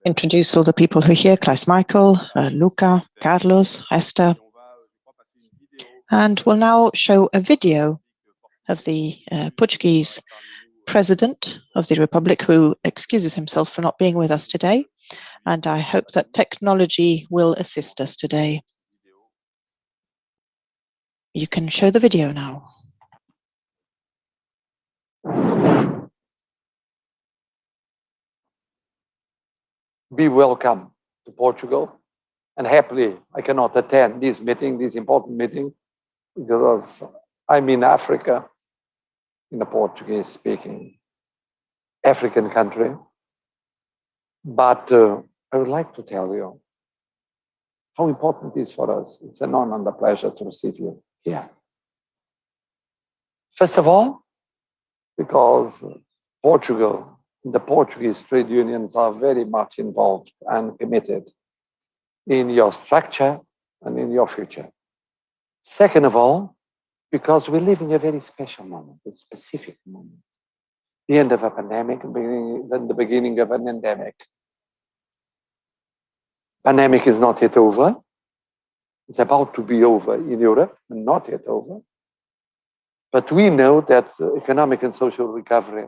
introduce all the people who are here, Klaus Michael, Luca, Carlos, Esther. And we'll now show a video of the Portuguese President of the Republic, who excuses himself for not being with us today. And I hope that technology will assist us today. You can show the video now. Be welcome to Portugal, and happily I cannot attend this meeting, this important meeting, because I'm in Africa, in a Portuguese-speaking African country. But I would like to tell you how important it is for us. It's an honor and a pleasure to receive you here. First of all, because Portugal, the Portuguese trade unions are very much involved and committed in your structure and in your future. Second of all, because we live in a very special moment, a specific moment. The end of a pandemic, then the beginning of an endemic. Pandemic is not yet over. It's about to be over in Europe, and not yet over. But we know that economic and social recovery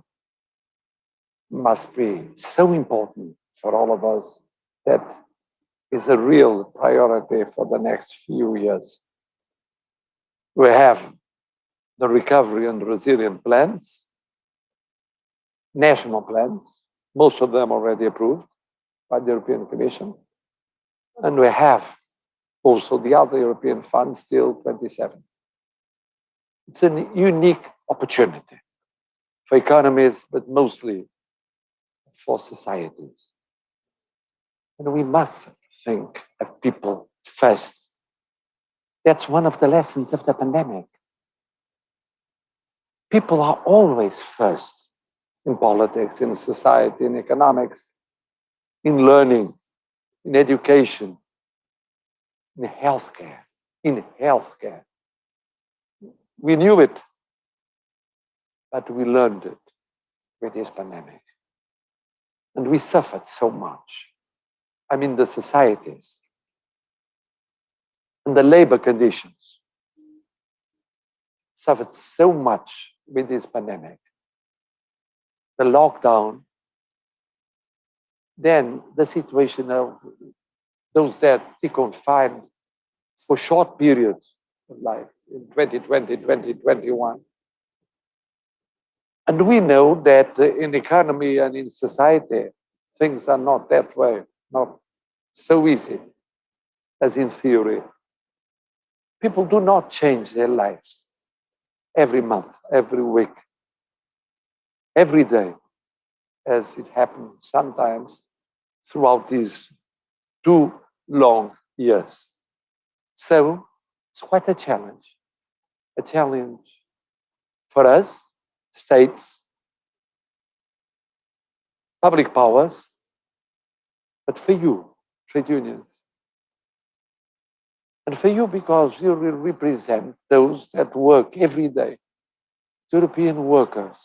must be so important for all of us that is a real priority for the next few years. We have the recovery and resilient plans, national plans, most of them already approved by the European Commission. And we have also the other European funds, still 27. It's a unique opportunity for economies, but mostly for societies. And we must think of people first. That's one of the lessons of the pandemic. People are always first in politics, in society, in economics, in learning, in education, in healthcare, We knew it, but we learned it with this pandemic. And we suffered so much. I mean, the societies and the labor conditions suffered so much with this pandemic. The lockdown, then the situation of those that are confined for short periods of life in 2020, 2021. And we know that in economy and in society, things are not that way, not so easy as in theory. People do not change their lives every month, every week, every day, as it happens sometimes throughout these 2 long years. So it's quite a challenge for us, states, public powers, but for you, trade unions. And for you, because you will represent those that work every day, European workers.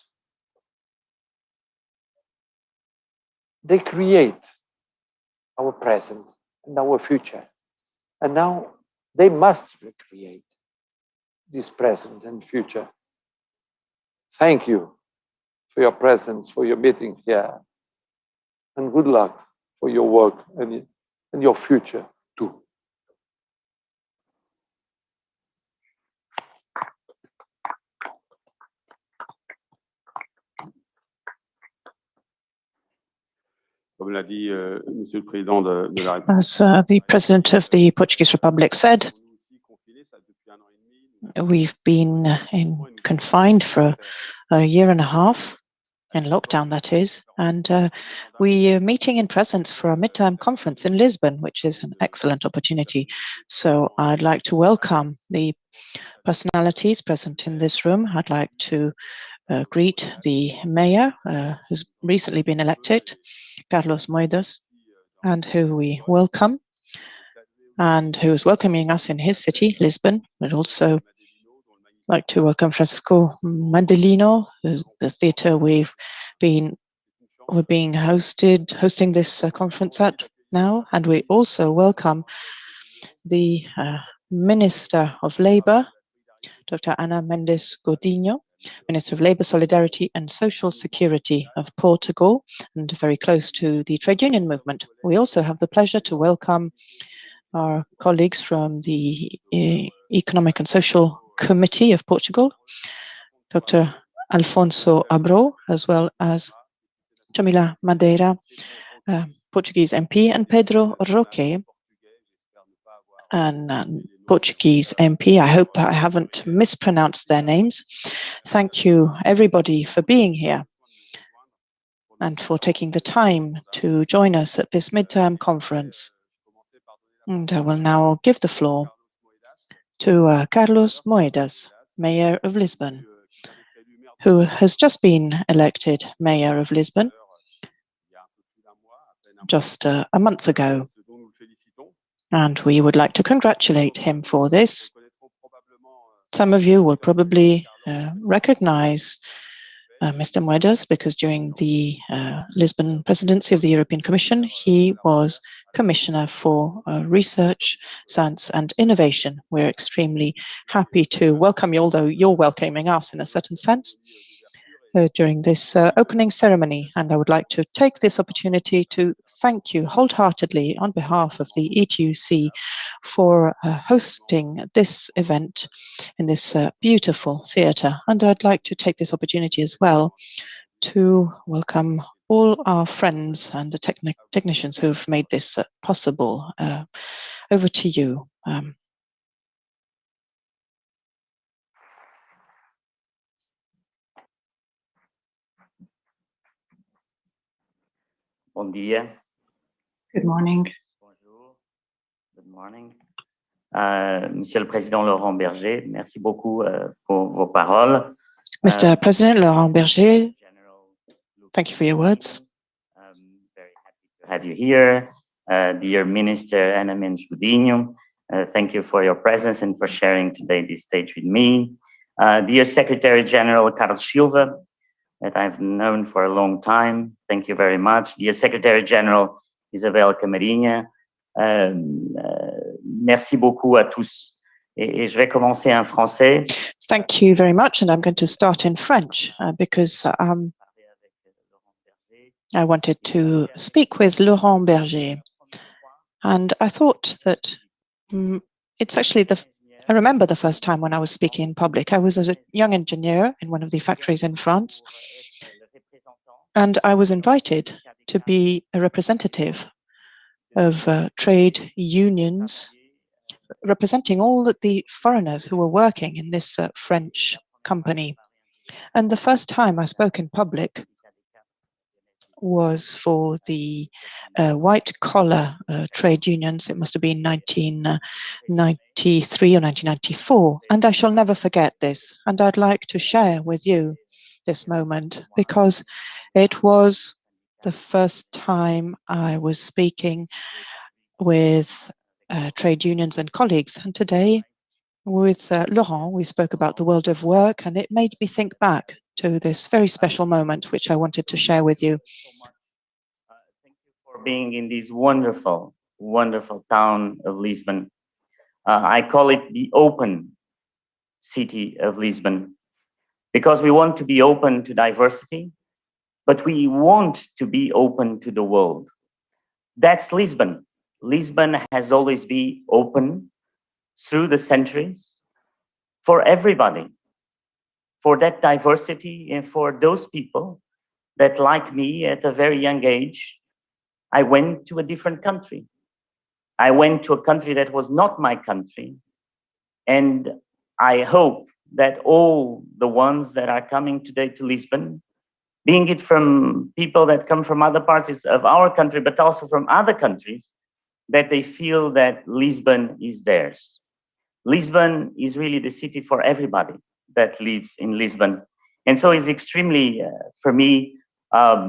They create our present and our future. And now they must recreate this present and future. Thank you for your presence, for your meeting here. And good luck for your work and your future too. As the President of the Portuguese Republic said, we've been confined for a year and a half, in lockdown that is, and we are meeting in presence for a midterm conference in Lisbon, which is an excellent opportunity. So I'd like to welcome the personalities present in this room. I'd like to greet the mayor, who's recently been elected, Carlos Moyers, and who we welcome, and who is welcoming us in his city, Lisbon. We'd also like to welcome Francisco Mandelino, the theatre we've been we're hosting this conference at now, and we also welcome the Minister of Labour, Dr. Ana Mendes Godinho, Minister of Labour, Solidarity and Social Security of Portugal, and very close to the trade union movement. We also have the pleasure to welcome our colleagues from the Economic and Social Committee of Portugal, Dr. Alfonso Abreu, as well as Jamila Madeira, Portuguese MP, and Pedro Roque, and Portuguese MP. I hope I haven't mispronounced their names. Thank you, everybody, for being here and for taking the time to join us at this midterm conference. And I will now give the floor to Carlos Moyers, Mayor of Lisbon, who has just been elected Mayor of Lisbon just a month ago. And we would like to congratulate him for this. Some of you will probably recognize Mr. Moyers because during the Lisbon presidency of the European Commission, he was Commissioner for Research, Science and Innovation. We're extremely happy to welcome you, although you're welcoming us in a certain sense, during this opening ceremony. And I would like to take this opportunity to thank you wholeheartedly on behalf of the ETUC for hosting this event in this beautiful theatre. And I'd like to take this opportunity as well to welcome all our friends and the technicians who've made this possible. Over to you. Bon dia. Good morning. Bonjour. Good morning. Monsieur le Président Laurent Berger, merci beaucoup pour vos paroles. Mr. President Laurent Berger, thank you for your words. Very happy to have you here. Dear Minister Ana Mendes Godinho, thank you for your presence and for sharing today this stage with me. Dear Secretary General Carlos Silva, that I've known for a long time, thank you very much. Dear Secretary General Isabel Camarinha, merci beaucoup à tous. Et je vais commencer en français. Thank you very much, and I'm going to start in French because I wanted to speak with Laurent Berger, and I thought that it's actually I remember the first time when I was speaking in public. I was a young engineer in one of the factories in France, and I was invited to be a representative of trade unions, representing all the foreigners who were working in this French company. And the first time I spoke in public was for the white-collar trade unions. It must have been 1993 or 1994, and I shall never forget this. And I'd like to share with you this moment because it was the first time I was speaking with trade unions and colleagues. And today, with Laurent, we spoke about the world of work, and it made me think back to this very special moment, which I wanted to share with you. Thank you for being in this wonderful, wonderful town of Lisbon. I call it the open city of Lisbon because we want to be open to diversity, but we want to be open to the world. That's Lisbon. Lisbon has always been open through the centuries for everybody, for that diversity and for those people that, like me, at a very young age, I went to a different country. I went to a country that was not my country. And I hope that all the ones that are coming today to Lisbon, being it from people that come from other parts of our country, but also from other countries, that they feel that Lisbon is theirs. Lisbon is really the city for everybody that lives in Lisbon. And so it's extremely, for me, a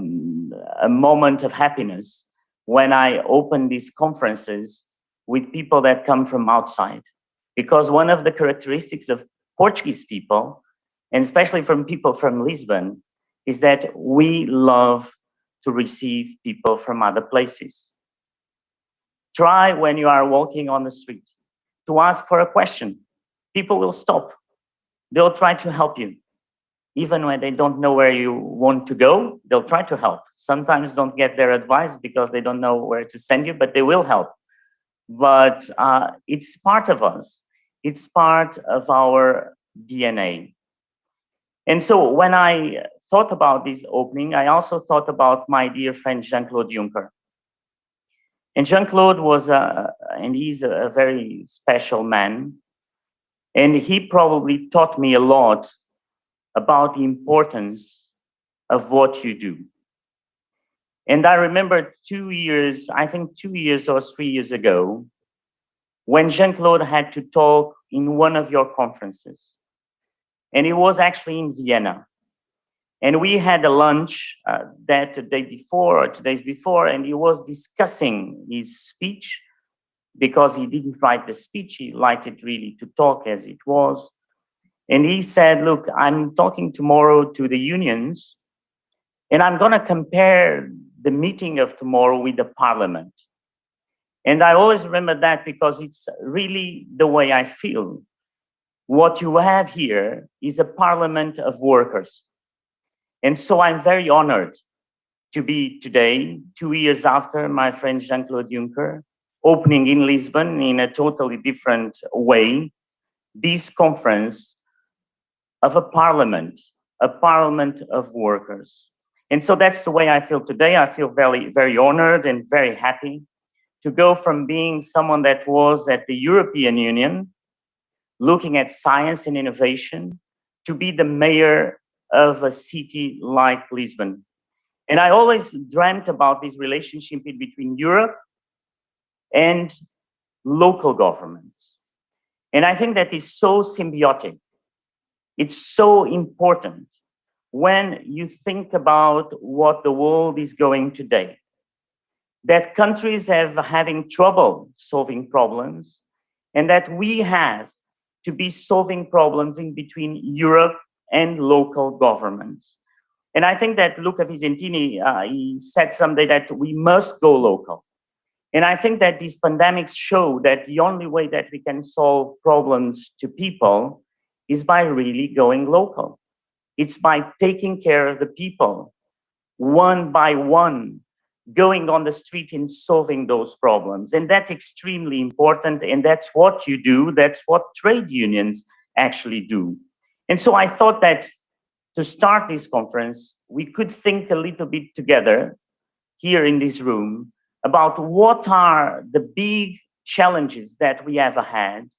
moment of happiness when I open these conferences with people that come from outside. Because one of the characteristics of Portuguese people, and especially from people from Lisbon, is that we love to receive people from other places. Try when you are walking on the street to ask for a question. People will stop. They'll try to help you. Even when they don't know where you want to go, they'll try to help. Sometimes don't get their advice because they don't know where to send you, but they will help. But it's part of us. It's part of our DNA. And so when I thought about this opening, I also thought about my dear friend Jean-Claude Juncker. And Jean-Claude was and he's a very special man. And he probably taught me a lot about the importance of what you do. And I remember 2 years, I think 2 years or 3 years ago, when Jean-Claude had to talk in one of your conferences. And it was actually in Vienna. And we had a lunch that the day before or 2 days before, and he was discussing his speech because he didn't write the speech. He liked it really to talk as it was. And he said, look, I'm talking tomorrow to the unions, and I'm going to compare the meeting of tomorrow with the parliament. And I always remember that because it's really the way I feel. What you have here is a parliament of workers. And so I'm very honored to be today, 2 years after my friend Jean-Claude Juncker, opening in Lisbon in a totally different way, this conference of a parliament of workers. And so that's the way I feel today. I feel very, very honored and very happy to go from being someone that was at the European Union, looking at science and innovation, to be the mayor of a city like Lisbon. And I always dreamt about this relationship between Europe and local governments. And I think that is so symbiotic. It's so important when you think about what the world is going today, that countries are having trouble solving problems, and that we have to be solving problems in between Europe and local governments. And I think that Luca Visentini, he said someday that we must go local. And I think that these pandemics show that the only way that we can solve problems to people is by really going local. It's by taking care of the people, one by one, going on the street and solving those problems. And that's extremely important. And that's what you do. That's what trade unions actually do. And so I thought that to start this conference, we could think a little bit together here in this room about what are the big challenges that we have ahead,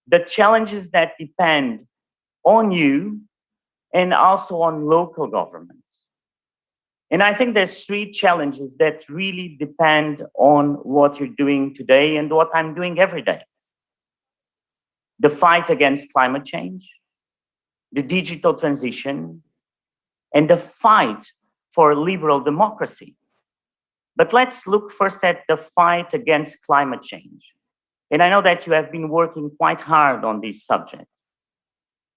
the challenges that depend on you and also on local governments. And I think there's 3 challenges that really depend on what you're doing today and what I'm doing every day. The fight against climate change, the digital transition, and the fight for liberal democracy. But let's look first at the fight against climate change. And I know that you have been working quite hard on this subject.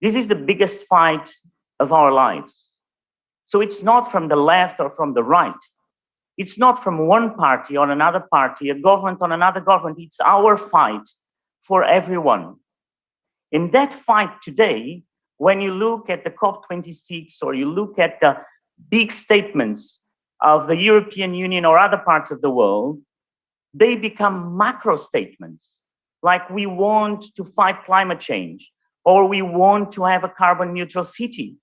This is the biggest fight of our lives. So it's not from the left or from the right. It's not from one party or another party, a government on another government. It's our fight for everyone. In that fight today, when you look at the COP26 or you look at the big statements of the European Union or other parts of the world, they become macro statements, like we want to fight climate change, or we want to have a carbon neutral city.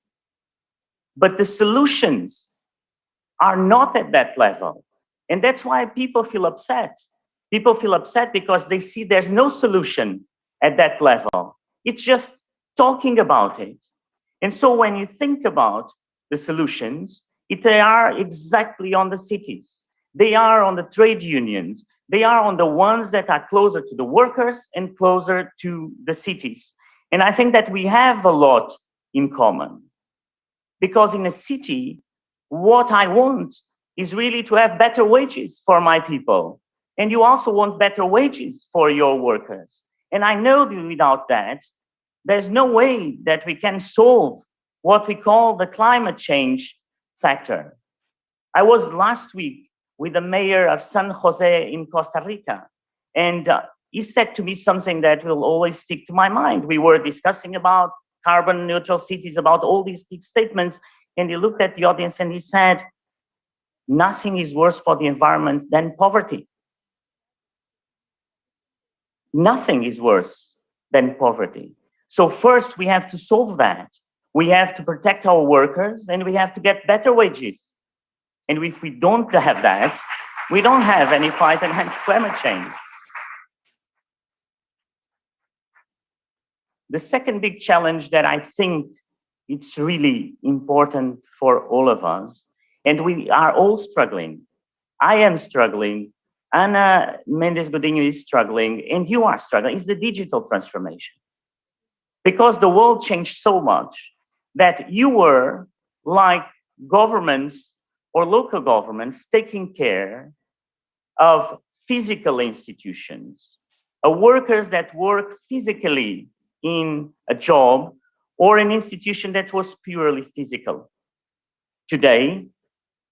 But the solutions are not at that level. And that's why people feel upset. People feel upset because they see there's no solution at that level. It's just talking about it. And so when you think about the solutions, they are exactly on the cities. They are on the trade unions. They are on the ones that are closer to the workers and closer to the cities. And I think that we have a lot in common. Because in a city, what I want is really to have better wages for my people. And you also want better wages for your workers. And I know that without that, there's no way that we can solve what we call the climate change factor. I was last week with the mayor of San Jose in Costa Rica, and he said to me something that will always stick to my mind. We were discussing about carbon neutral cities, about all these big statements, and he looked at the audience and he said, nothing is worse for the environment than poverty. Nothing is worse than poverty. So first we have to solve that. We have to protect our workers and we have to get better wages. And if we don't have that, we don't have any fight against climate change. The second big challenge that I think it's really important for all of us, and we are all struggling. I am struggling, Ana Mendes Godinho is struggling, and you are struggling, is the digital transformation. Because the world changed so much that you were like governments or local governments taking care of physical institutions, workers that work physically in a job or an institution that was purely physical. Today,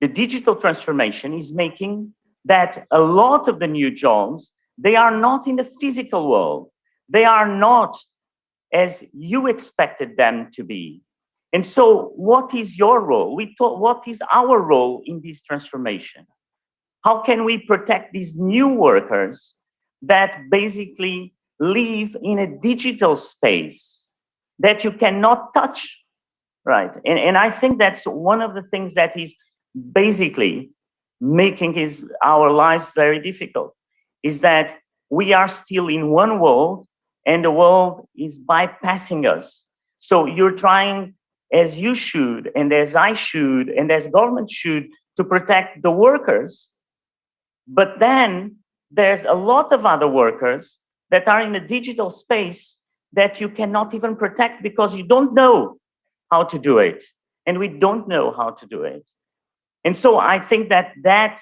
the digital transformation is making that a lot of the new jobs, they are not in the physical world. They are not as you expected them to be. And so what is your role? What is our role in this transformation? How can we protect these new workers that basically live in a digital space that you cannot touch, right? And I think that's one of the things that is basically making our lives very difficult, is that we are still in one world and the world is bypassing us. So you're trying, as you should, and as I should, and as government should, to protect the workers. But then there's a lot of other workers that are in a digital space that you cannot even protect because you don't know how to do it. And we don't know how to do it. And so I think that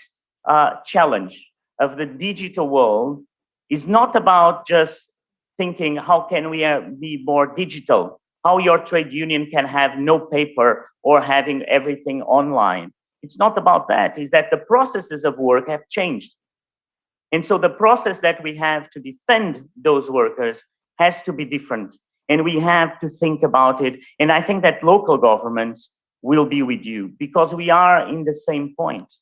challenge of the digital world is not about just thinking, how can we be more digital? How your trade union can have no paper or having everything online. It's not about that. It's that the processes of work have changed. And so the process that we have to defend those workers has to be different. And we have to think about it. And I think that local governments will be with you because we are in the same point.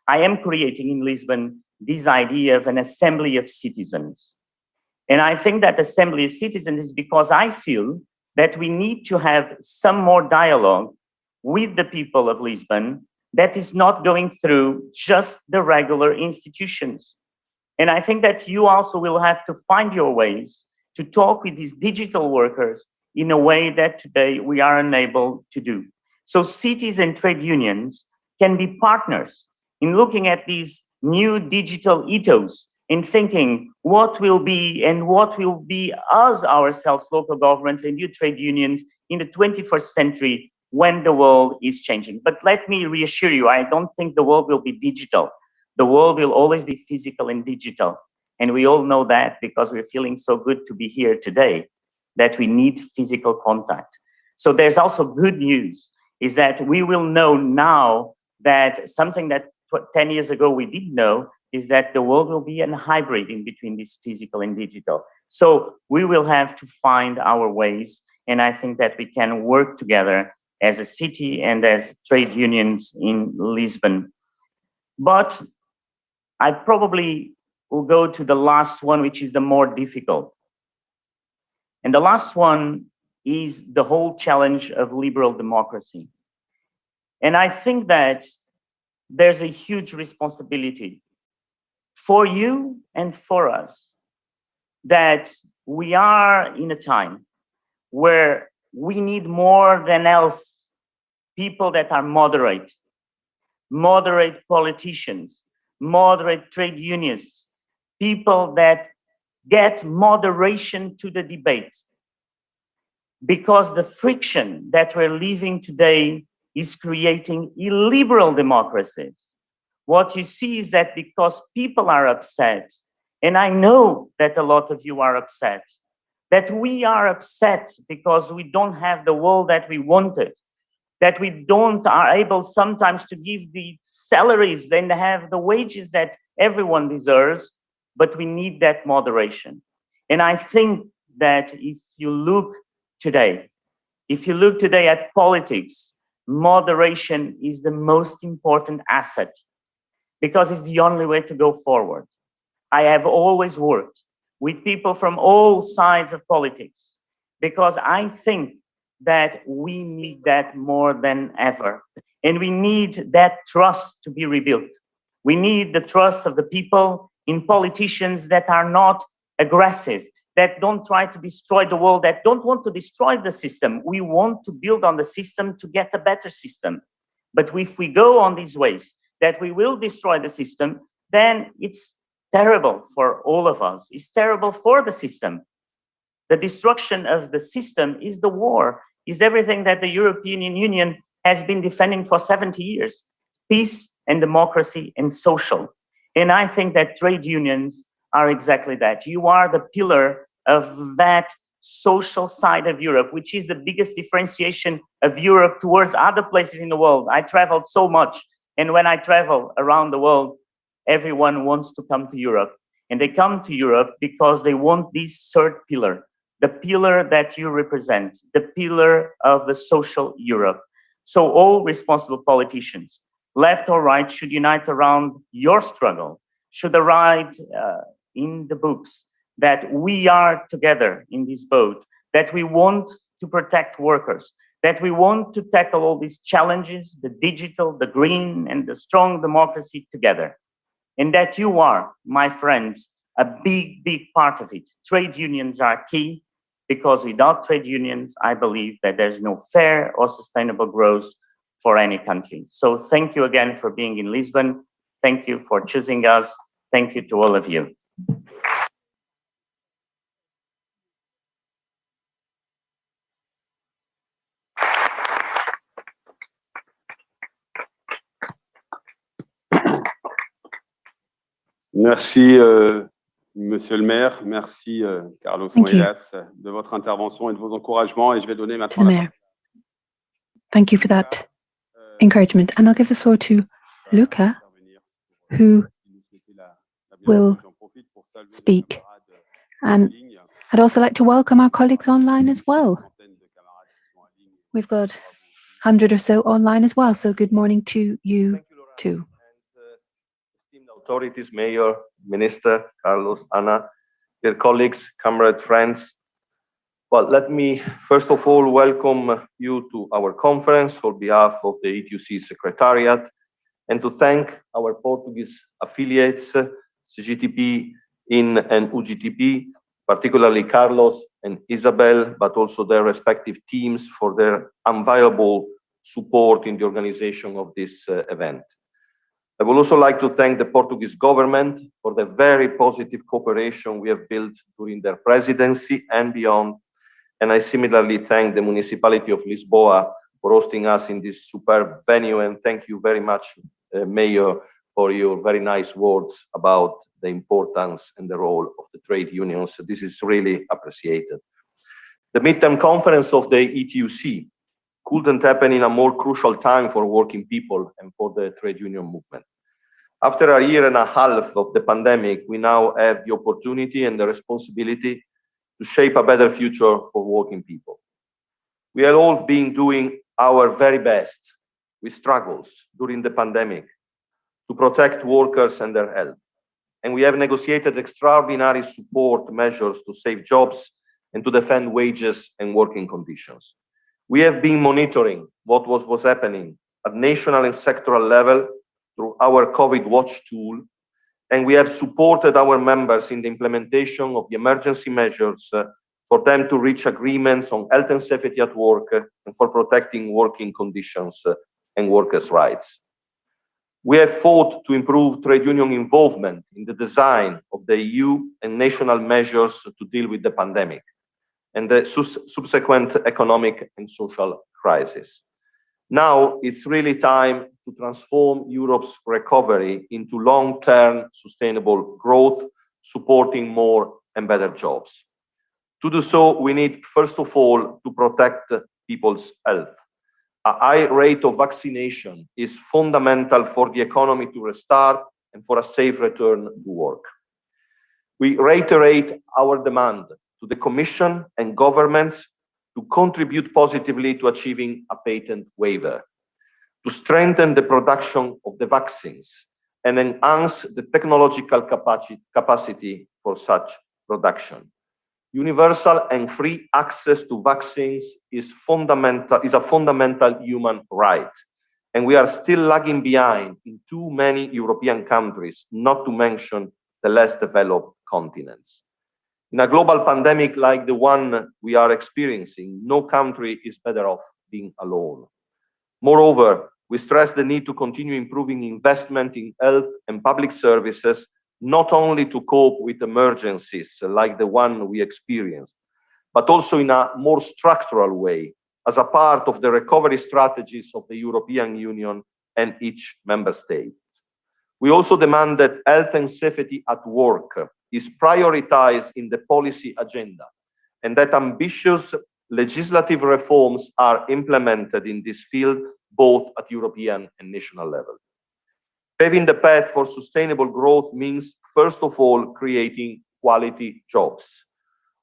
I am creating in Lisbon this idea of an assembly of citizens. And I think that assembly of citizens is because I feel that we need to have some more dialogue with the people of Lisbon that is not going through just the regular institutions. And I think that you also will have to find your ways to talk with these digital workers in a way that today we are unable to do. So cities and trade unions can be partners in looking at these new digital ethos and thinking what will be us ourselves, local governments and you trade unions in the 21st century when the world is changing. But let me reassure you, I don't think the world will be digital. The world will always be physical and digital. And we all know that because we're feeling so good to be here today, that we need physical contact. So there's also good news, is that we will know now that something that 10 years ago we didn't know, is that the world will be a hybrid in between this physical and digital. So we will have to find our ways. And I think that we can work together as a city and as trade unions in Lisbon. But I probably will go to the last one, which is the more difficult. And the last one is the whole challenge of liberal democracy. And I think that there's a huge responsibility for you and for us that we are in a time where we need more than else people that are moderate politicians, moderate trade unions, people that get moderation to the debate. Because the friction that we're living today is creating illiberal democracies. What you see is that because people are upset, and I know that a lot of you are upset, that we are upset because we don't have the world that we wanted. that we are able sometimes to give the salaries and have the wages that everyone deserves, but we need that moderation. And I think that if you look today at politics, moderation is the most important asset because it's the only way to go forward. I have always worked with people from all sides of politics because I think that we need that more than ever. And we need that trust to be rebuilt. We need the trust of the people in politicians that are not aggressive, that don't try to destroy the world, that don't want to destroy the system. We want to build on the system to get a better system. But if we go on these ways, that we will destroy the system, then it's terrible for all of us. It's terrible for the system. The destruction of the system is the war, is everything that the European Union has been defending for 70 years, peace and democracy and social. And I think that trade unions are exactly that. You are the pillar of that social side of Europe, which is the biggest differentiation of Europe towards other places in the world. I traveled so much, and when I travel around the world, everyone wants to come to Europe. And they come to Europe because they want this third pillar, the pillar that you represent, the pillar of the social Europe. So all responsible politicians, left or right, should unite around your struggle, should write in the books that we are together in this boat, that we want to protect workers, that we want to tackle all these challenges, the digital, the green, and the strong democracy together. And that you are, my friends, a big, big part of it. Trade unions are key, because without trade unions, I believe that there's no fair or sustainable growth for any country. So thank you again for being in Lisbon. Thank you for choosing us. Thank you to all of you. Merci, Monsieur le maire. Merci, Carlos Moyers, de votre intervention et de vos encouragements. Et je vais donner maintenant la parole. Thank you for that encouragement. And I'll give the floor to Luca, who will speak. And I'd also like to welcome our colleagues online as well. We've got 100 or so online as well. So good morning to you too. Authorities, Mayor, Minister, Carlos, Anna, dear colleagues, comrade, friends. Well, let me first of all welcome you to our conference on behalf of the ETUC Secretariat and to thank our Portuguese affiliates, CGTP, IN and UGTP, particularly Carlos and Isabel, but also their respective teams for their invaluable support in the organization of this event. I would also like to thank the Portuguese government for the very positive cooperation we have built during their presidency and beyond. And I similarly thank the municipality of Lisboa for hosting us in this superb venue. And thank you very much, Mayor, for your very nice words about the importance and the role of the trade unions. This is really appreciated. The midterm conference of the ETUC couldn't happen in a more crucial time for working people and for the trade union movement. After a year and a half of the pandemic, we now have the opportunity and the responsibility to shape a better future for working people. We have all been doing our very best with struggles during the pandemic to protect workers and their health. And we have negotiated extraordinary support measures to save jobs and to defend wages and working conditions. We have been monitoring what was happening at national and sectoral level through our COVID Watch tool, and we have supported our members in the implementation of the emergency measures for them to reach agreements on health and safety at work and for protecting working conditions and workers' rights. We have fought to improve trade union involvement in the design of the EU and national measures to deal with the pandemic and the subsequent economic and social crisis. Now it's really time to transform Europe's recovery into long-term sustainable growth, supporting more and better jobs. To do so, we need, first of all, to protect people's health. A high rate of vaccination is fundamental for the economy to restart and for a safe return to work. We reiterate our demand to the Commission and governments to contribute positively to achieving a patent waiver, to strengthen the production of the vaccines and enhance the technological capacity for such production. Universal and free access to vaccines is a fundamental human right, and we are still lagging behind in too many European countries, not to mention the less developed continents. In a global pandemic like the one we are experiencing, no country is better off being alone. Moreover, we stress the need to continue improving investment in health and public services, not only to cope with emergencies like the one we experienced, but also in a more structural way as a part of the recovery strategies of the European Union and each member state. We also demand that health and safety at work is prioritized in the policy agenda and that ambitious legislative reforms are implemented in this field, both at European and national level. Paving the path for sustainable growth means, first of all, creating quality jobs.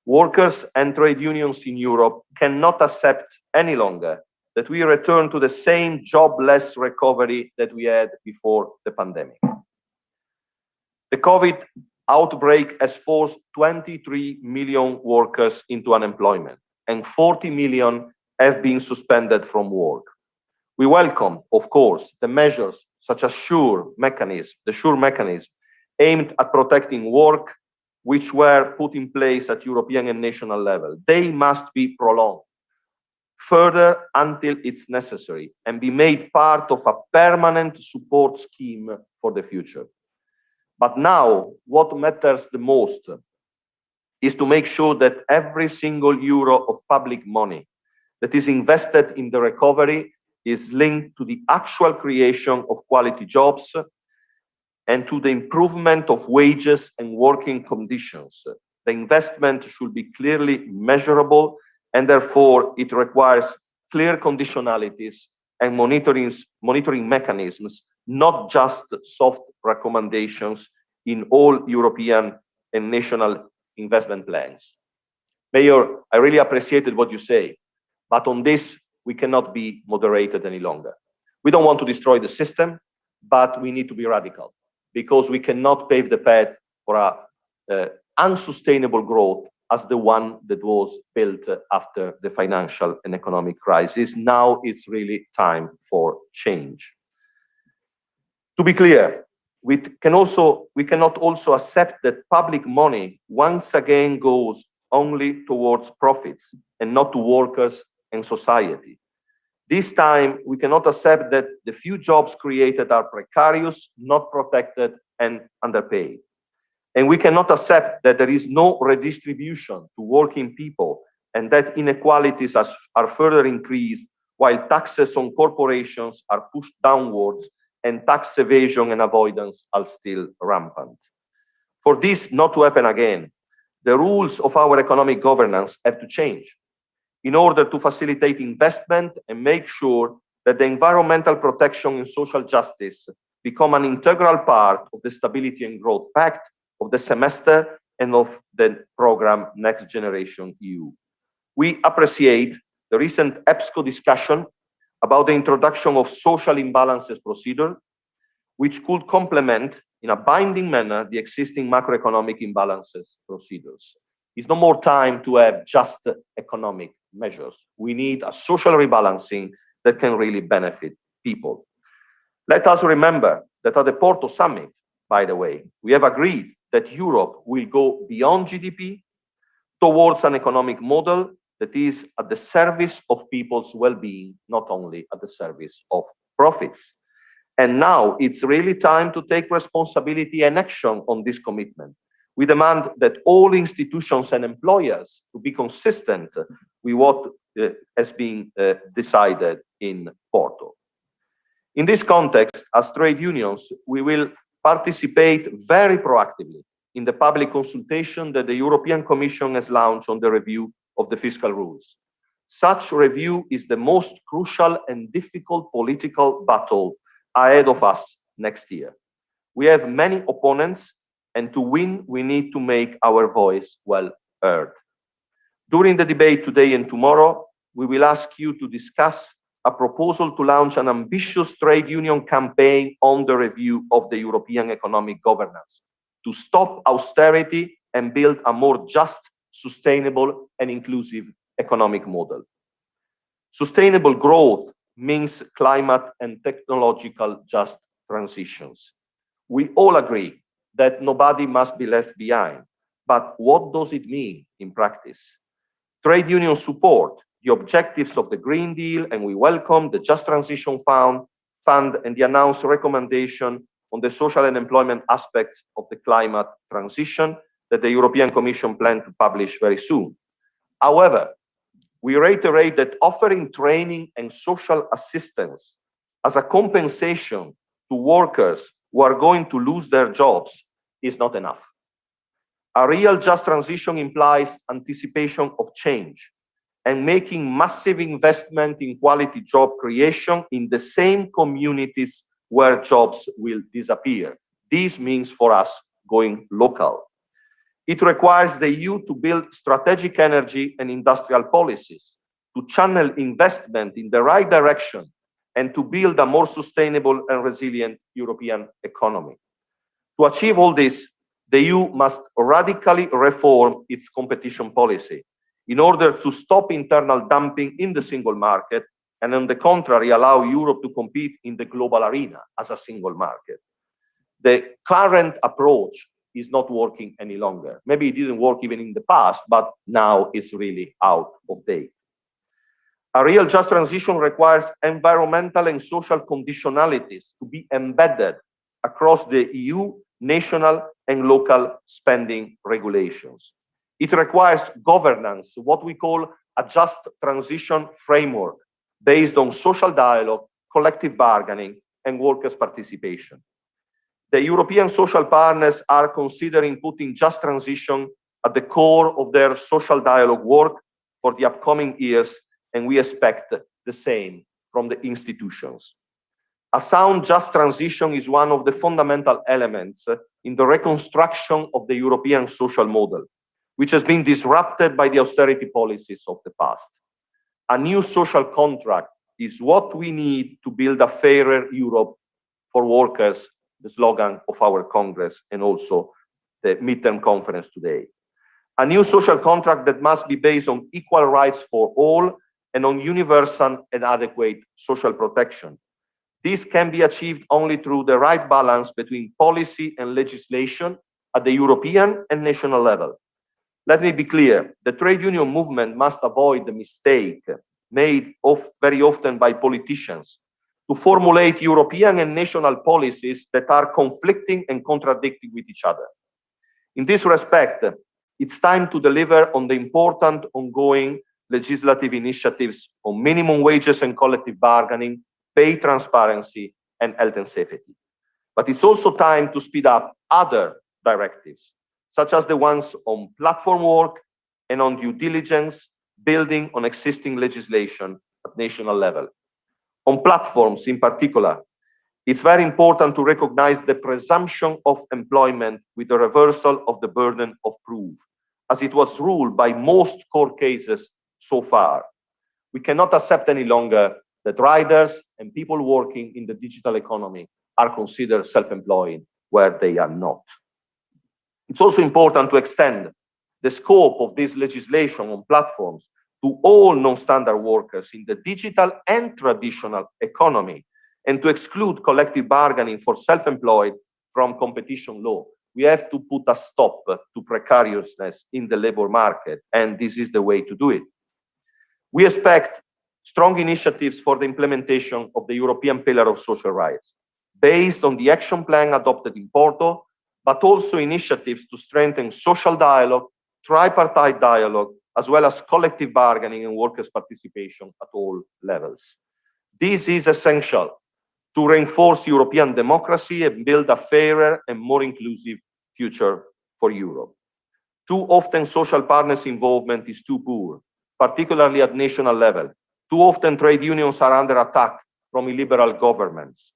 Workers and trade unions in Europe cannot accept any longer that we return to the same jobless recovery that we had before the pandemic. The COVID outbreak has forced 23 million workers into unemployment, and 40 million have been suspended from work. We welcome, of course, the measures such as the SURE mechanism aimed at protecting work, which were put in place at European and national level. They must be prolonged further until it's necessary and be made part of a permanent support scheme for the future. But now, what matters the most is to make sure that every single euro of public money that is invested in the recovery is linked to the actual creation of quality jobs and to the improvement of wages and working conditions. The investment should be clearly measurable, and therefore it requires clear conditionalities and monitoring mechanisms, not just soft recommendations in all European and national investment plans. Mayor, I really appreciated what you say, but on this, we cannot be moderated any longer. We don't want to destroy the system, but we need to be radical because we cannot pave the path for a unsustainable growth as the one that was built after the financial and economic crisis. Now it's really time for change. To be clear, we cannot also accept that public money once again goes only towards profits and not to workers and society. This time, we cannot accept that the few jobs created are precarious, not protected, and underpaid. And we cannot accept that there is no redistribution to working people and that inequalities are further increased while taxes on corporations are pushed downwards and tax evasion and avoidance are still rampant. For this not to happen again, the rules of our economic governance have to change in order to facilitate investment and make sure that the environmental protection and social justice become an integral part of the Stability and Growth Pact, of the semester, and of the program Next Generation EU. We appreciate the recent EBSCO discussion about the introduction of social imbalances procedure, which could complement in a binding manner the existing macroeconomic imbalances procedures. It's no more time to have just economic measures. We need a social rebalancing that can really benefit people. Let us remember that at the Porto Summit, by the way, we have agreed that Europe will go beyond GDP towards an economic model that is at the service of people's well-being, not only at the service of profits. And now it's really time to take responsibility and action on this commitment. We demand that all institutions and employers to be consistent with what has been decided in Porto. In this context, as trade unions, we will participate very proactively in the public consultation that the European Commission has launched on the review of the fiscal rules. Such review is the most crucial and difficult political battle ahead of us next year. We have many opponents, and to win, we need to make our voice well heard. During the debate today and tomorrow, we will ask you to discuss a proposal to launch an ambitious trade union campaign on the review of the European economic governance, to stop austerity and build a more just, sustainable, and inclusive economic model. Sustainable growth means climate and technological just transitions. We all agree that nobody must be left behind, but what does it mean in practice? Trade unions support the objectives of the Green Deal, and we welcome the Just Transition Fund and the announced recommendation on the social and employment aspects of the climate transition that the European Commission plans to publish very soon. However, we reiterate that offering training and social assistance as a compensation to workers who are going to lose their jobs is not enough. A real just transition implies anticipation of change and making massive investment in quality job creation in the same communities where jobs will disappear. This means for us going local. It requires the EU to build strategic energy and industrial policies, to channel investment in the right direction, and to build a more sustainable and resilient European economy. To achieve all this, the EU must radically reform its competition policy in order to stop internal dumping in the single market and, on the contrary, allow Europe to compete in the global arena as a single market. The current approach is not working any longer. Maybe it didn't work even in the past, but now it's really out of date. A real just transition requires environmental and social conditionalities to be embedded across the EU, national and local spending regulations. It requires governance, what we call a just transition framework based on social dialogue, collective bargaining, and workers' participation. The European social partners are considering putting just transition at the core of their social dialogue work for the upcoming years, and we expect the same from the institutions. A sound just transition is one of the fundamental elements in the reconstruction of the European social model, which has been disrupted by the austerity policies of the past. A new social contract is what we need to build a fairer Europe for workers, the slogan of our Congress and also the midterm conference today. A new social contract that must be based on equal rights for all and on universal and adequate social protection. This can be achieved only through the right balance between policy and legislation at the European and national level. Let me be clear, the trade union movement must avoid the mistake made very often by politicians to formulate European and national policies that are conflicting and contradicting with each other. In this respect, it's time to deliver on the important ongoing legislative initiatives on minimum wages and collective bargaining, pay transparency, and health and safety. But it's also time to speed up other directives, such as the ones on platform work and on due diligence, building on existing legislation at national level. On platforms in particular, it's very important to recognize the presumption of employment with the reversal of the burden of proof, as it was ruled by most court cases so far. We cannot accept any longer that riders and people working in the digital economy are considered self-employed where they are not. It's also important to extend the scope of this legislation on platforms to all non-standard workers in the digital and traditional economy, and to exclude collective bargaining for self-employed from competition law. We have to put a stop to precariousness in the labor market, and this is the way to do it. We expect strong initiatives for the implementation of the European Pillar of Social Rights, based on the action plan adopted in Porto, but also initiatives to strengthen social dialogue, tripartite dialogue, as well as collective bargaining and workers' participation at all levels. This is essential to reinforce European democracy and build a fairer and more inclusive future for Europe. Too often, social partners' involvement is too poor, particularly at national level. Too often, trade unions are under attack from illiberal governments.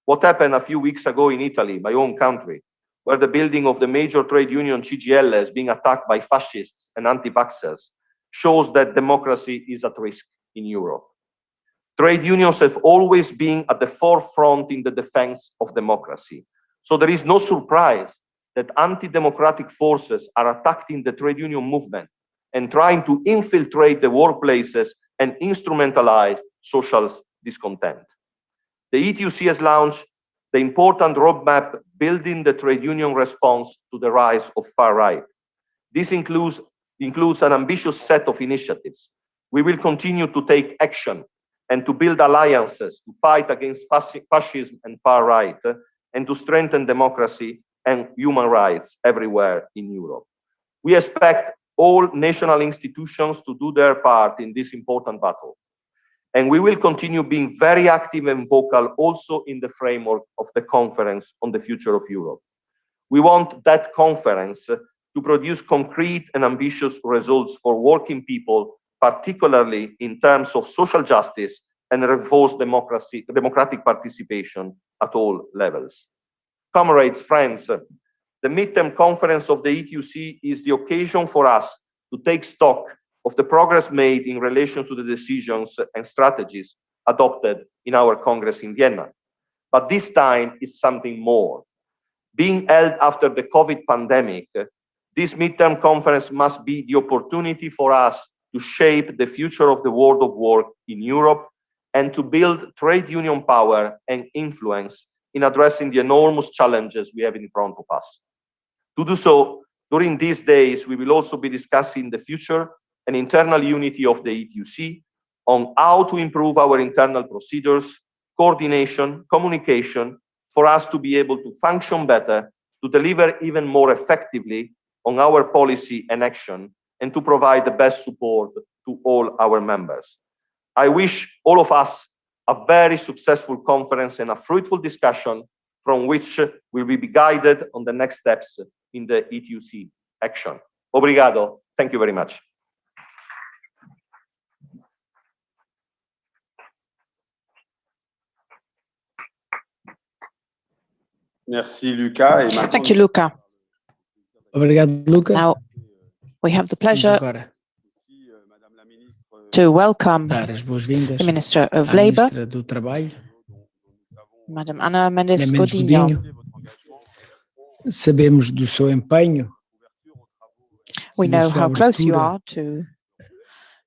What happened a few weeks ago in Italy, my own country, where the building of the major trade union CGIL is being attacked by fascists and anti-vaxxers, shows that democracy is at risk in Europe. Trade unions have always been at the forefront in the defense of democracy. So there is no surprise that anti-democratic forces are attacking the trade union movement and trying to infiltrate the workplaces and instrumentalize social discontent. The ETUC has launched the important roadmap building the trade union response to the rise of far right. This includes an ambitious set of initiatives. We will continue to take action and to build alliances to fight against fascism and far right, and to strengthen democracy and human rights everywhere in Europe. We expect all national institutions to do their part in this important battle. And we will continue being very active and vocal also in the framework of the Conference on the Future of Europe. We want that conference to produce concrete and ambitious results for working people, particularly in terms of social justice and reinforce democratic participation at all levels. Comrades, friends, the midterm conference of the ETUC is the occasion for us to take stock of the progress made in relation to the decisions and strategies adopted in our Congress in Vienna. But this time is something more. Being held after the COVID pandemic, this midterm conference must be the opportunity for us to shape the future of the world of work in Europe and to build trade union power and influence in addressing the enormous challenges we have in front of us. To do so, during these days, we will also be discussing the future and internal unity of the ETUC on how to improve our internal procedures, coordination, communication, for us to be able to function better, to deliver even more effectively on our policy and action, and to provide the best support to all our members. I wish all of us a very successful conference and a fruitful discussion from which we will be guided on the next steps in the ETUC action. Obrigado. Thank you very much. Merci, Luca. Et maintenant, Thank you, Luca. Obrigado, Luca. Now, we have the pleasure Agora, to welcome dar as boas-vindas the Minister of à Labour, Ministra do Trabalho, Madam Ana Mendes Ana Mendes Godinho. Godinho. Sabemos do seu empenho, We e da know sua how close you abertura are to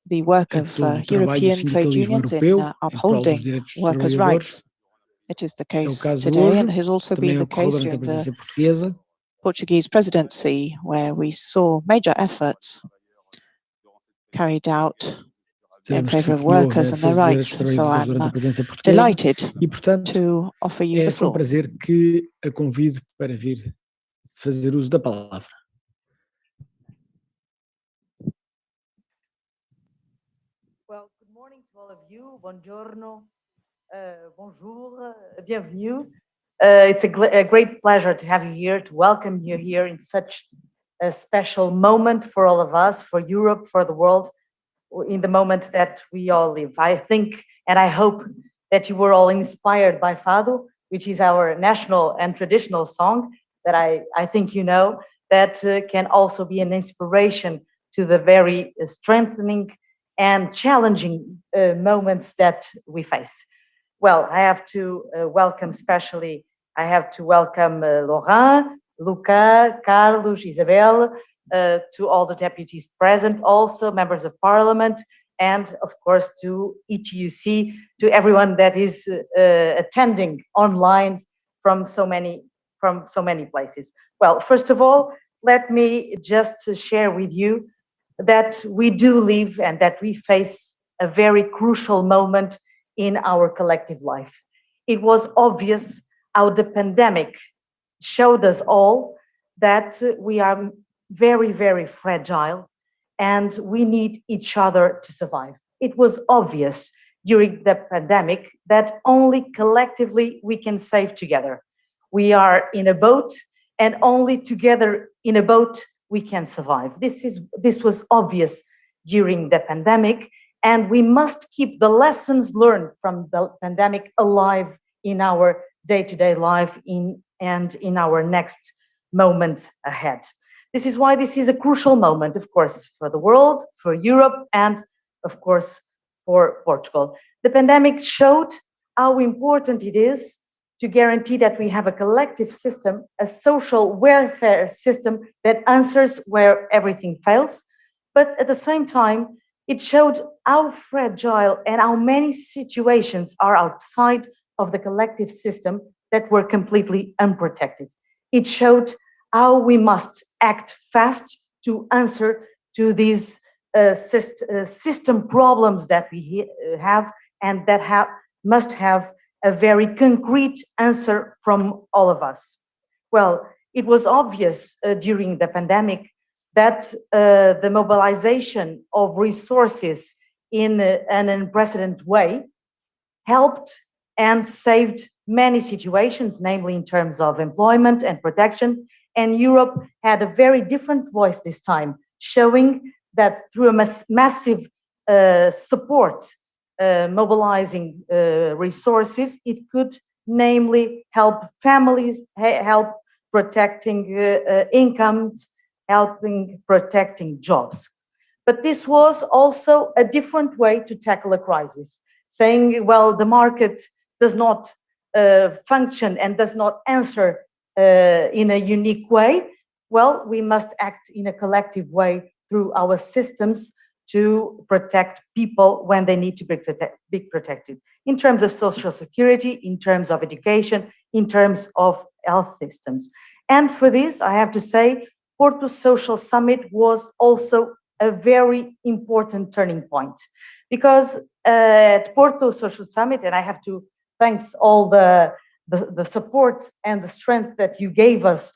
the work a of todo o trabalho do European trade sindicalismo unions in europeu em prol dos upholding direitos dos workers' trabalhadores. rights. It is the É o case caso today, hoje, and it has also também been the ocorreu case durante a during the presidência portuguesa. Portuguese presidency, where we saw major efforts carried out in Sabemos que se favor of empenhou workers a and their fazer rights. os So trabalhadores I'm durante a presidência portuguesa delighted e, portanto, to offer you the é com floor. prazer que a convido para vir fazer uso da palavra. Well, good morning to all of you. Buongiorno, bonjour, bienvenue. It's a great pleasure to have you here, to welcome you here in such a special moment for all of us, for Europe, for the world, in the moment that we all live. I think and I hope that you were all inspired by Fado, which is our national and traditional song that I think you know, that can also be an inspiration to the very strengthening and challenging moments that we face. Well, I have to welcome especially, I have to welcome Laurent, Luca, Carlos, Isabel, to all the deputies present, also members of parliament, and of course to ETUC, to everyone that is attending online from so many places. Well, first of all, let me just share with you that we do live and that we face a very crucial moment in our collective life. It was obvious how the pandemic showed us all that we are very, very fragile and we need each other to survive. It was obvious during the pandemic that only collectively we can save together. We are in a boat and only together in a boat we can survive. This was obvious during the pandemic, and we must keep the lessons learned from the pandemic alive in our day-to-day life and in our next moments ahead. This is why this is a crucial moment, of course, for the world, for Europe, and of course, for Portugal. The pandemic showed how important it is to guarantee that we have a collective system, a social welfare system that answers where everything fails. But at the same time, it showed how fragile and how many situations are outside of the collective system that were completely unprotected. It showed how we must act fast to answer to these system problems that we have and that must have a very concrete answer from all of us. Well, it was obvious during the pandemic that the mobilization of resources in an unprecedented way helped and saved many situations, namely in terms of employment and protection. And Europe had a very different voice this time, showing that through a massive support, mobilizing resources, it could namely help families, help protecting incomes, helping protecting jobs. But this was also a different way to tackle a crisis, saying, well, the market does not function and does not answer in a unique way. Well, we must act in a collective way through our systems to protect people when they need to be protected, in terms of social security, in terms of education, in terms of health systems. And for this, I have to say, Porto Social Summit was also a very important turning point, because at Porto Social Summit, and I have to thank all the support and the strength that you gave us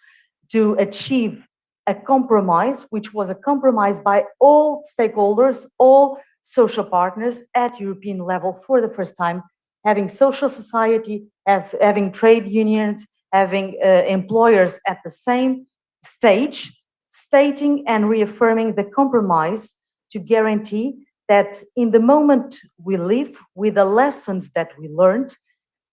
to achieve a compromise, which was a compromise by all stakeholders, all social partners at European level for the first time, having social society, having trade unions, having employers at the same stage, stating and reaffirming the compromise to guarantee that in the moment we live, with the lessons that we learned,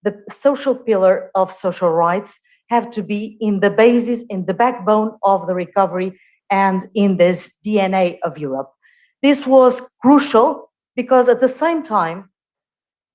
the social pillar of social rights have to be in the basis, in the backbone of the recovery and in this DNA of Europe. This was crucial because at the same time,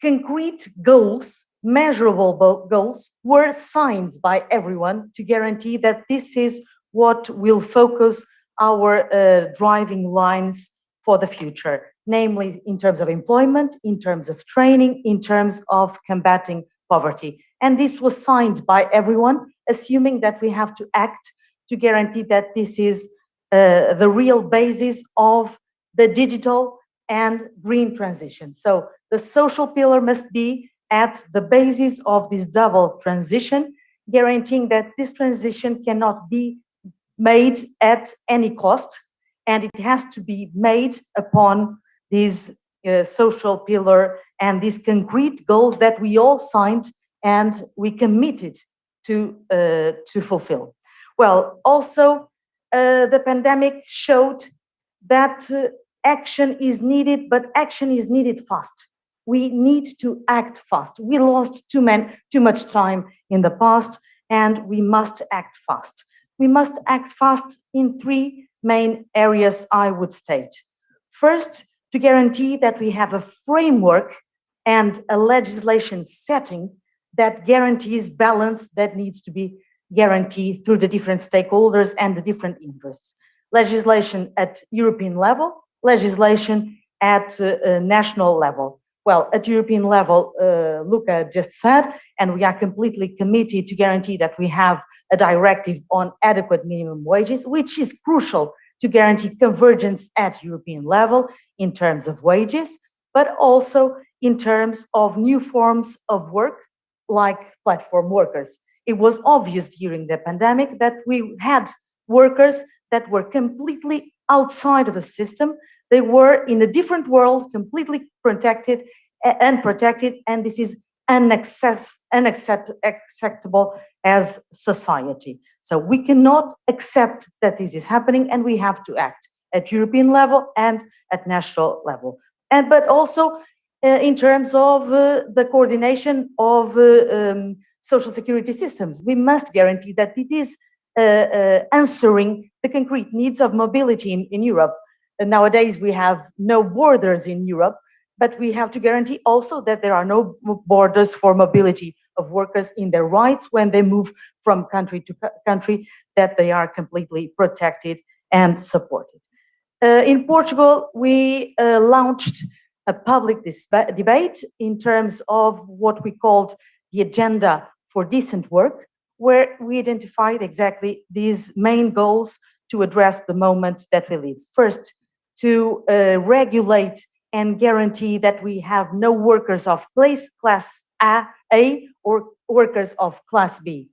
concrete goals, measurable goals, were signed by everyone to guarantee that this is what will focus our driving lines for the future, namely in terms of employment, in terms of training, in terms of combating poverty. And this was signed by everyone, assuming that we have to act to guarantee that this is the real basis of the digital and green transition. So the social pillar must be at the basis of this double transition, guaranteeing that this transition cannot be made at any cost, and it has to be made upon this social pillar and these concrete goals that we all signed and we committed to fulfill. Well, also, the pandemic showed that action is needed, but action is needed fast. We need to act fast. We lost too much time in the past, and we must act fast. We must act fast in three main areas, I would state. First, to guarantee that we have a framework and a legislation setting that guarantees balance that needs to be guaranteed through the different stakeholders and the different interests. Legislation at European level, legislation at national level. Well, at European level, Luca just said, and we are completely committed to guarantee that we have a directive on adequate minimum wages, which is crucial to guarantee convergence at European level in terms of wages, but also in terms of new forms of work, like platform workers. It was obvious during the pandemic that we had workers that were completely outside of the system. They were in a different world, completely protected, and this is unacceptable as society. So we cannot accept that this is happening, and we have to act. at European level and at national level. But also in terms of the coordination of social security systems. We must guarantee that it is answering the concrete needs of mobility in Europe. And nowadays, we have no borders in Europe, but we have to guarantee also that there are no borders for mobility of workers in their rights when they move from country to country, that they are completely protected and supported. In Portugal, we launched a public debate in terms of what we called the Agenda for Decent Work, where we identified exactly these main goals to address the moment that we live. First, to regulate and guarantee that we have no workers of class A or workers of class B.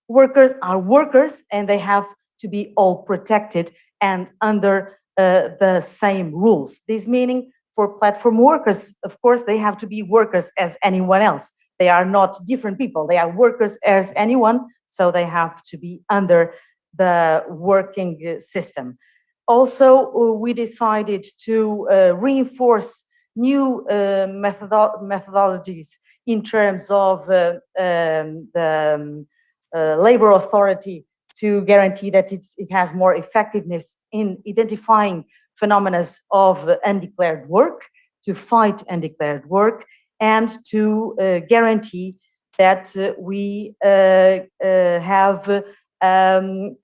Workers are workers and they have to be all protected and under the same rules. This meaning for platform workers, of course, they have to be workers as anyone else. They are not different people. They are workers as anyone, so they have to be under the working system. Also, we decided to reinforce new methodologies in terms of the labor authority to guarantee that it has more effectiveness in identifying phenomena of undeclared work, to fight undeclared work, and to guarantee that we have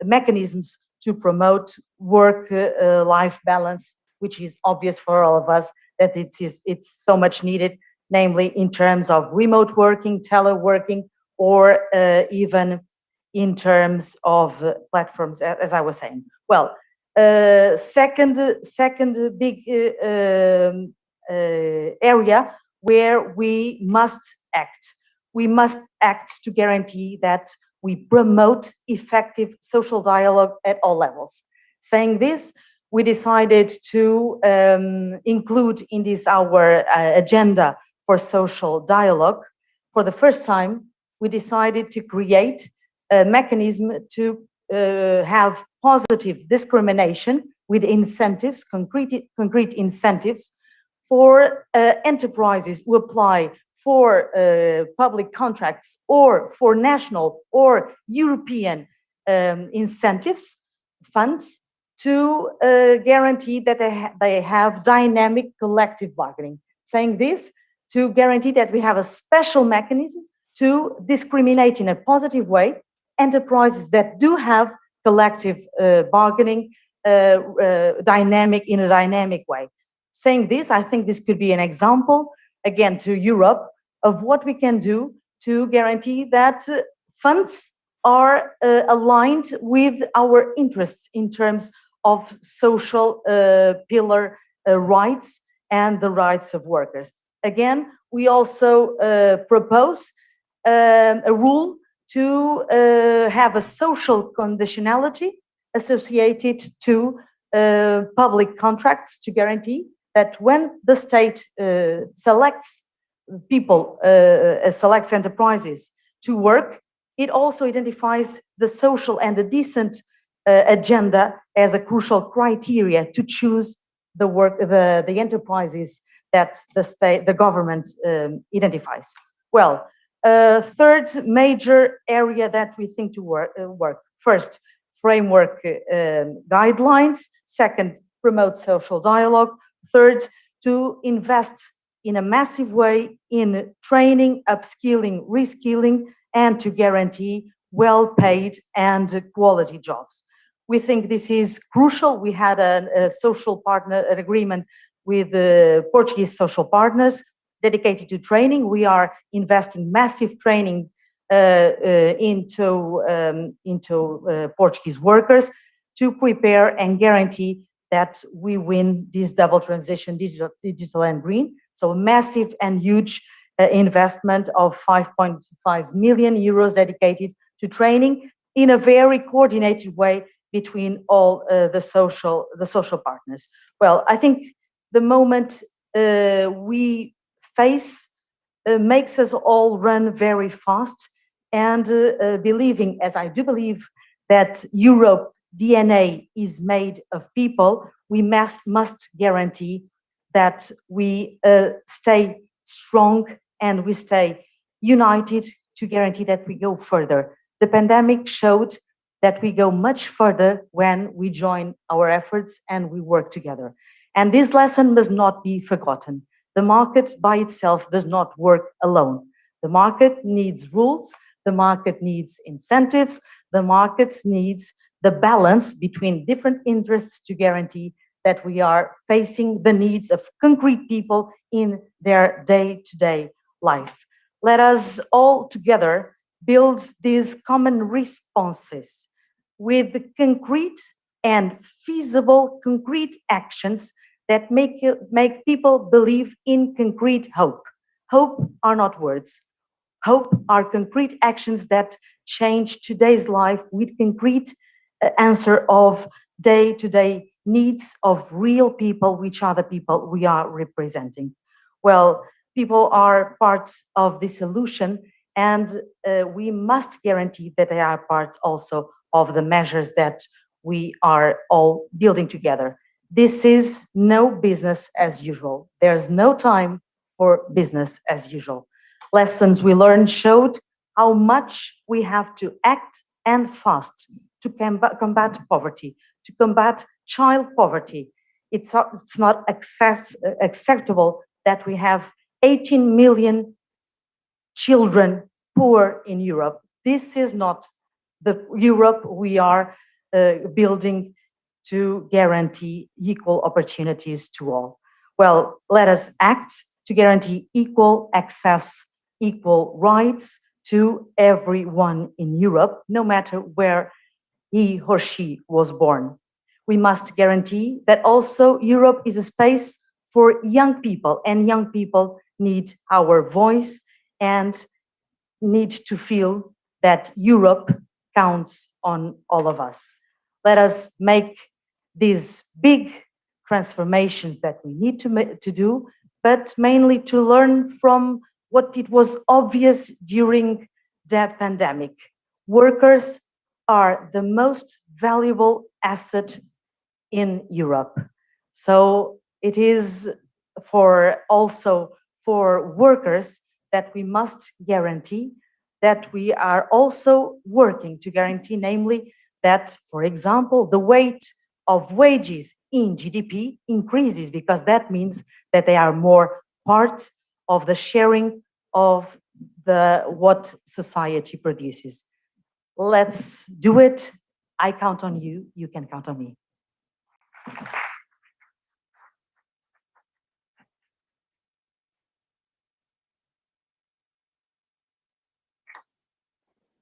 mechanisms to promote work-life balance, which is obvious for all of us that it's so much needed, namely in terms of remote working, teleworking, or even in terms of platforms, as I was saying. Well, second big area where we must act. We must act to guarantee that we promote effective social dialogue at all levels. Saying this, we decided to include in this our agenda for social dialogue. For the first time, we decided to create a mechanism to have positive discrimination with incentives, concrete incentives for enterprises who apply for public contracts or for national or European incentives, funds, to guarantee that they have dynamic collective bargaining. Saying this, to guarantee that we have a special mechanism to discriminate in a positive way enterprises that do have collective bargaining in a dynamic way. Saying this, I think this could be an example, again, to Europe, of what we can do to guarantee that funds are aligned with our interests in terms of social pillar rights and the rights of workers. Again, we also propose a rule to have a social conditionality associated to public contracts to guarantee that when the state selects people, selects enterprises to work, it also identifies the social and the decent agenda as a crucial criteria to choose the enterprises that the government identifies. Well, third major area that we think to work. First, framework guidelines. Second, promote social dialogue. Third, to invest in a massive way in training, upskilling, reskilling, and to guarantee well-paid and quality jobs. We think this is crucial. We had an agreement with the Portuguese social partners dedicated to training. We are investing massive training into Portuguese workers to prepare and guarantee that we win this double transition, digital and green. So a massive and huge investment of 5.5 million euros dedicated to training in a very coordinated way between all the social partners. Well, I think the moment we face makes us all run very fast and believing, as I do believe, that Europe DNA is made of people, we must guarantee that we stay strong and we stay united to guarantee that we go further. The pandemic showed that we go much further when we join our efforts and we work together. And this lesson must not be forgotten. The market by itself does not work alone. The market needs rules, the market needs incentives, the market needs the balance between different interests to guarantee that we are facing the needs of concrete people in their day-to-day life. Let us all together build these common responses with concrete and feasible concrete actions that make people believe in concrete hope. Hope are not words. Hope are concrete actions that change today's life with concrete answer of day-to-day needs of real people, which are the people we are representing. Well, people are parts of the solution, and we must guarantee that they are part also of the measures that we are all building together. This is no business as usual. There's no time for business as usual. Lessons we learned showed how much we have to act and fast to combat poverty, to combat child poverty. It's not acceptable that we have 18 million children poor in Europe. This is not the Europe we are building to guarantee equal opportunities to all. Well, let us act to guarantee equal access, equal rights to everyone in Europe, no matter where he or she was born. We must guarantee that also Europe is a space for young people, and young people need our voice and need to feel that Europe counts on all of us. Let us make these big transformations that we need to do, but mainly to learn from what it was obvious during the pandemic. Workers are the most valuable asset in Europe. So it is also for workers that we must guarantee that we are also working to guarantee, namely, that, for example, the weight of wages in GDP increases, because that means that they are more part of the sharing of what society produces. Let's do it. I count on you. You can count on me.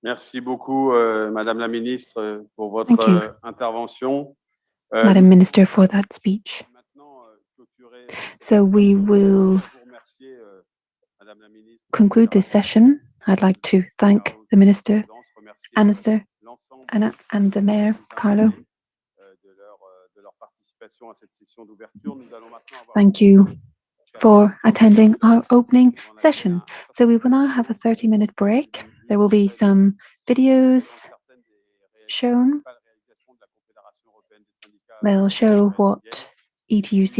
Merci beaucoup, Madame la Ministre, pour votre Thank you. intervention. Madam Minister, for that speech. So we will conclude this session. I'd like to thank the Minister, Anna, and the Mayor, Carlo. Thank you for attending our opening session. So we will now have a 30-minute break. There will be some videos shown. They'll show what ETUC